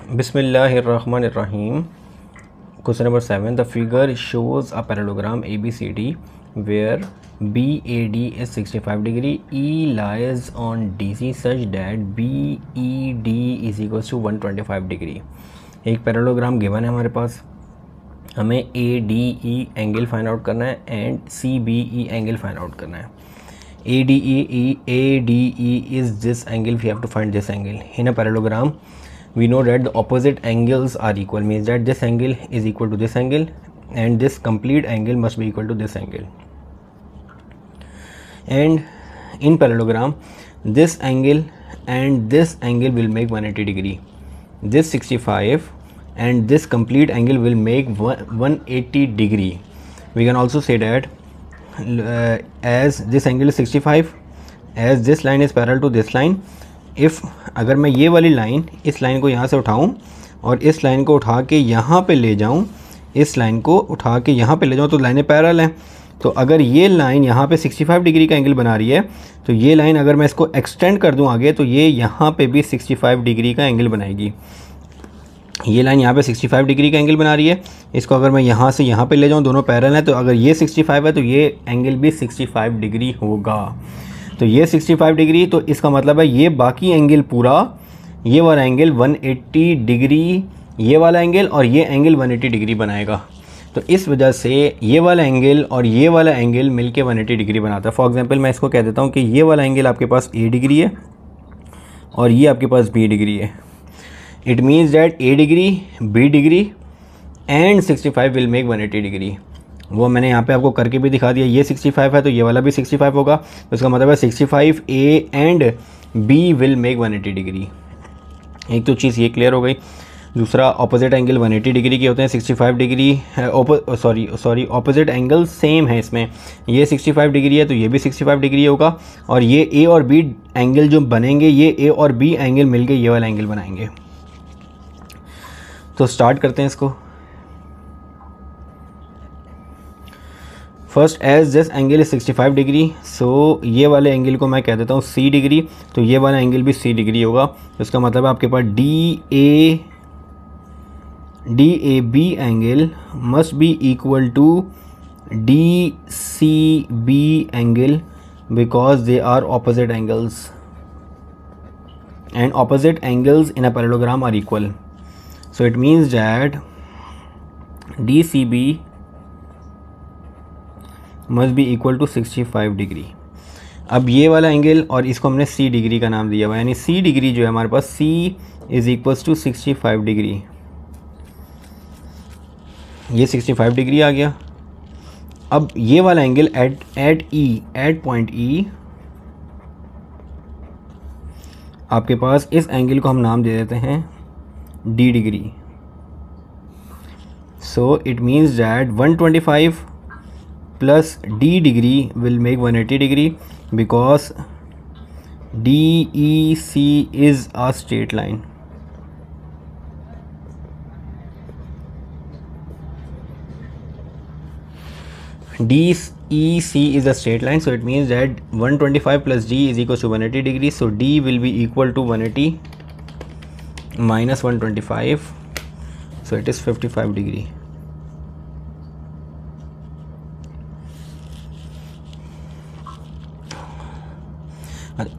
Bismillahirrahmanirrahim. Question number 7. The figure shows a parallelogram ABCD where BAD is 65 degree, E lies on DC such that BED is equals to 125 degree. एक parallelogram given है हमारे पास, हमें ADE angle find out करना है and CBE angle find out करना है. ADE is this angle, we have to find this angle. In a parallelogram we know that the opposite angles are equal, means that this angle is equal to this angle and this complete angle must be equal to this angle. And in parallelogram this angle and this angle will make 180 degree. This 65 and this complete angle will make 180 degree. We can also say that as this angle is 65, as this line is parallel to this line, if अगर मैं ये वाली line इस line को यहाँ से उठाऊँ और इस लाइन को उठा के यहाँ पे ले जाऊँ, इस लाइन को उठा के यहाँ पे ले जाऊँ तो लाइनें पैरेलल हैं. तो अगर ये लाइन यहाँ पे 65 डिग्री का एंगल बना रही है तो ये लाइन अगर मैं इसको एक्सटेंड कर दूँ आगे तो ये यहाँ पे भी 65 डिग्री का एंगल बनाएगी. ये लाइन यहाँ पे 65 डिग्री का एंगल बना रही है, इसको अगर मैं यहाँ से यहाँ पे ले जाऊँ, दोनों पैरेलल है, तो अगर ये 65 है तो ये एंगल भी 65 डिग्री होगा. तो ये 65 डिग्री, तो इसका मतलब है ये बाकी एंगल पूरा, ये वाला एंगल 180 डिग्री, ये वाला एंगल और ये एंगल 180 डिग्री बनाएगा. तो इस वजह से ये वाला एंगल और ये वाला एंगल मिलके 180 डिग्री बनाता है. फॉर एग्जांपल मैं इसको कह देता हूँ कि ये वाला एंगल आपके पास A डिग्री है और ये आपके पास B डिग्री है. It means that A degree, B degree and 65 will make 180 degree. वो मैंने यहाँ पे आपको करके भी दिखा दिया. ये 65 है तो ये वाला भी 65 होगा, तो इसका मतलब है 65 A and B will make 180 degree. एक तो चीज़ ये क्लियर हो गई. दूसरा, ऑपोजिट एंगल 180 डिग्री के होते हैं. 65 डिग्री ऑपोजिट एंगल सेम है इसमें. ये 65 डिग्री है तो ये भी 65 डिग्री होगा, और ये A और B एंगल जो बनेंगे, ये A और B एंगल मिलके ये वाला एंगल बनाएंगे. तो स्टार्ट करते हैं इसको. First, as this angle is 65 degree, so ये वाले एंगल को मैं कह देता हूँ C डिग्री, तो ये वाला एंगल भी C डिग्री होगा. तो इसका मतलब है आपके पास DAB angle must be equal to DCB angle because they are opposite angles and opposite angles in a parallelogram are equal. So it means that DCB must be equal to 65 degree. अब ये वाला angle और इसको हमने C degree का नाम दिया हुआ है, यानी C डिग्री जो है हमारे पास C is equals to 65 degree. ये 65 डिग्री आ गया. अब ये वाला एंगल एट पॉइंट E आपके पास, इस एंगल को हम नाम दे देते हैं D degree. So it means that 125 plus D degree will make 180 degree because DEC is a straight line. DEC is a straight line, so it means that 125 plus D is equal to 180 degree. So D will be equal to 180 minus 125, so it is 55 degree.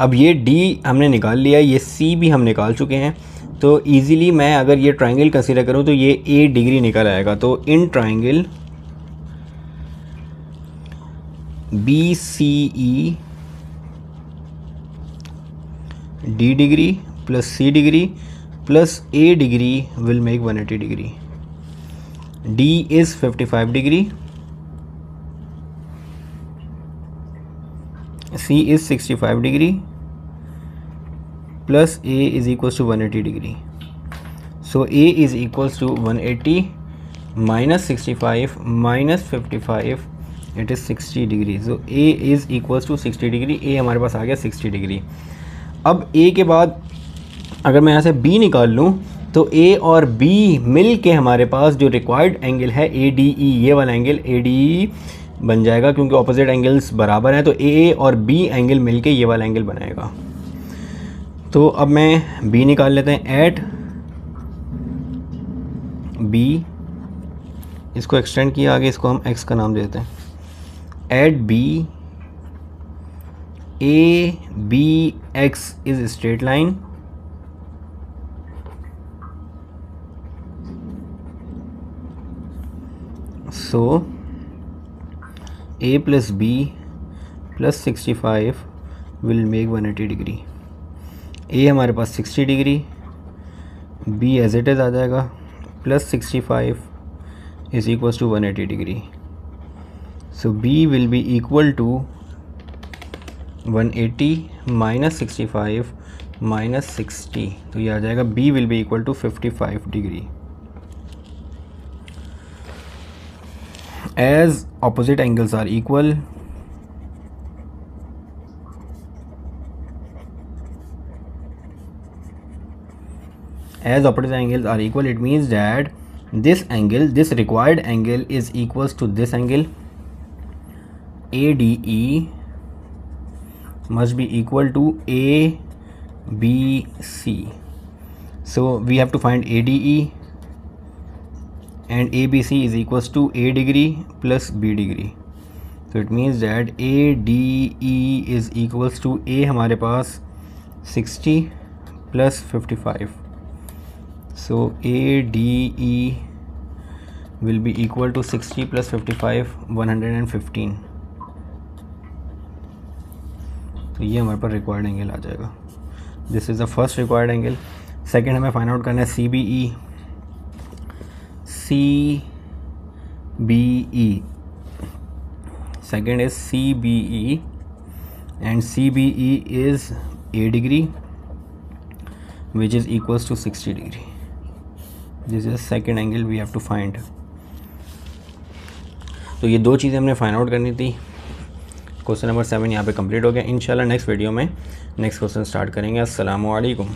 अब ये D हमने निकाल लिया, ये C भी हम निकाल चुके हैं. तो इजीली मैं अगर ये ट्रायंगल कंसीडर करूँ तो ये A डिग्री निकल आएगा. तो in triangle BCE D degree plus C degree plus A degree will make 180 degree. D is 55 degree, C is 65 degree plus A is equals to 180 degree. So A is equals to 180 minus 65 minus 55, it is 60 degree. So A is equals to 60 degree. A हमारे पास आ गया 60 degree. अब A के बाद अगर मैं यहाँ से B निकाल लूँ तो A और B मिल के हमारे पास जो रिक्वायर्ड एंगल है ADE, ये वाला एंगल ADE बन जाएगा, क्योंकि ऑपोजिट एंगल्स बराबर हैं. तो A और B एंगल मिल के ये वाला एंगल बनाएगा. तो अब मैं B निकाल लेते हैं. एट बी, इसको एक्सटेंड किया आगे, इसको हम एक्स का नाम देते हैं, at B A B X is straight line, so a plus b plus 65 will make 180 degree. a हमारे पास 60 degree, b as it is आ जाएगा, plus 65 is equal to 180 degree. So b will be equal to 180 minus 65 minus 60, तो ये आ जाएगा b will be equal to 55 degree. As opposite angles are equal, it means that this angle, this required angle is equals to this angle. ADE must be equal to ABC. So we have to find ADE, and ABC is equals to A degree plus B degree. So it means that ADE is equals to A हमारे पास 60 plus 55. So ADE will be equal to 60 plus 55, 115. तो ये हमारे पास required angle आ जाएगा। This is the first required angle. Second हमें find out करना है CBE। Second is CBE, and CBE is A degree, which is equals to 60 degree. This is the second angle we have to find. तो ये दो चीज़ें हमने find out करनी थी। क्वेश्चन नंबर 7 यहाँ पे कंप्लीट हो गया। इंशाल्लाह नेक्स्ट वीडियो में नेक्स्ट क्वेश्चन स्टार्ट करेंगे। अस्सलामु अलैकुम।